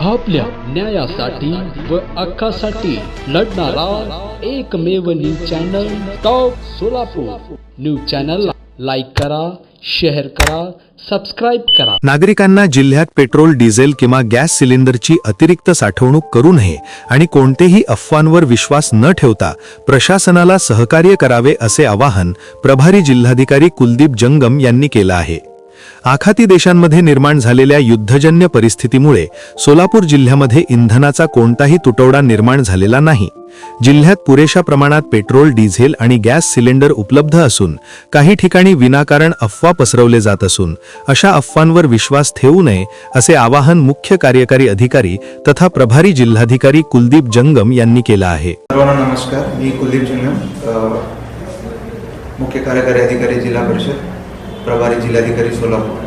आपल्या न्यायासाठी व हक्कासाठी लढणारा एकमेव news channel top Solapur. News चॅनलला लाईक करा, शेअर करा, सबस्क्राइब करा। नागरिकांना जिल्ह्यात पेट्रोल, डिझेल किंवा गॅस सिलेंडरची अतिरिक्त साठवणूक करू नये आणि कोणतेही अफवांवर विश्वास न ठेवता प्रशासनाला सहकार्य करावे असे आवाहन प्रभारी जिल्हाधिकारी कुलदीप जंगम यांनी केले आहे। आखाती देशांमध्ये निर्माण झालेल्या युद्धजन्य परिस्थितीमुळे सोलापूर जिल्ह्यामध्ये इंधनाचा कोणताही तुटवडा निर्माण झालेला नाही। जिल्ह्यात पुरेशा प्रमाणात पेट्रोल, डिझेल आणि गॅस सिलेंडर उपलब्ध असून काही ठिकाणी विनाकारण अफवा पसरवले जात असून अशा अफवांवर विश्वास ठेवू नये असे आवाहन मुख्य कार्यकारी अधिकारी तथा प्रभारी जिल्हाधिकारी कुलदीप जंगम यांनी केले आहे। सर्वांना नमस्कार, मी कुलदीप जंगम, मुख्य कार्यकारी अधिकारी जिल्हा परिषद, प्रभारी जिल्हाधिकारी सोलापूर।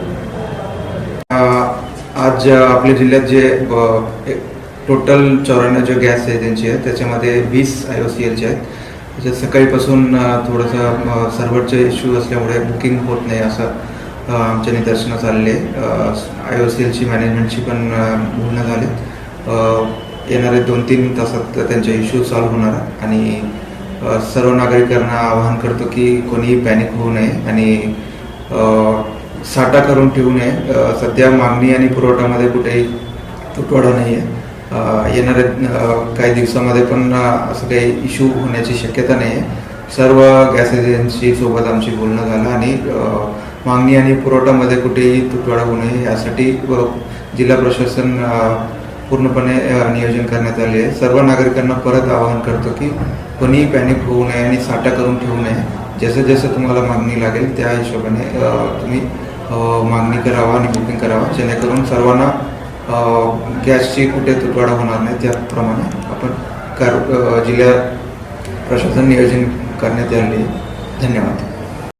आज आपल्या जिल्ह्यात जे टोटल 94 जो गॅस एजन्सी आहे त्याच्यामध्ये 20 IOCLचे आहेत। त्याच्यात सकाळीपासून थोडंसं सर्व्हरचे इश्यू असल्यामुळे बुकिंग होत नाही असं आमच्या निदर्शनास आलेले आहे। IOCLची मॅनेजमेंटची पण बोलणं झाले, येणारे 2-3 तासात त्यांचे इश्यू सॉल्व्ह होणार आणि सर्व नागरिकांना आवाहन करतो की कोणीही पॅनिक होऊ नये आणि साठा करून ठेवू नये। सध्या मागणी आणि पुरवठ्यामध्ये कुठेही तुटवडा नाही आहे। येणाऱ्या काही दिवसामध्ये पण असं काही इश्यू होण्याची शक्यता नाही आहे। सर्व गॅस एजन्सी सोबत आमची बोलणं झालं आणि मागणी आणि पुरवठ्यामध्ये कुठेही तुटवडा होऊ नये यासाठी जिल्हा प्रशासन पूर्णपणे नियोजन करण्यात आले आहे। सर्व नागरिकांना परत आवाहन करतो की कोणीही पॅनिक होऊ नये आणि साठा करून ठेवू नये। जसं जसं तुम्हाला मागणी लागेल त्या हिशोबाने तुम्ही मागणी करावा आणि बुकिंग करावा, जेणेकरून सर्वांना गॅसची कुठे तुटवडा होणार नाही त्याप्रमाणे आपण जिल्हा प्रशासन नियोजन करण्यात आले। धन्यवाद।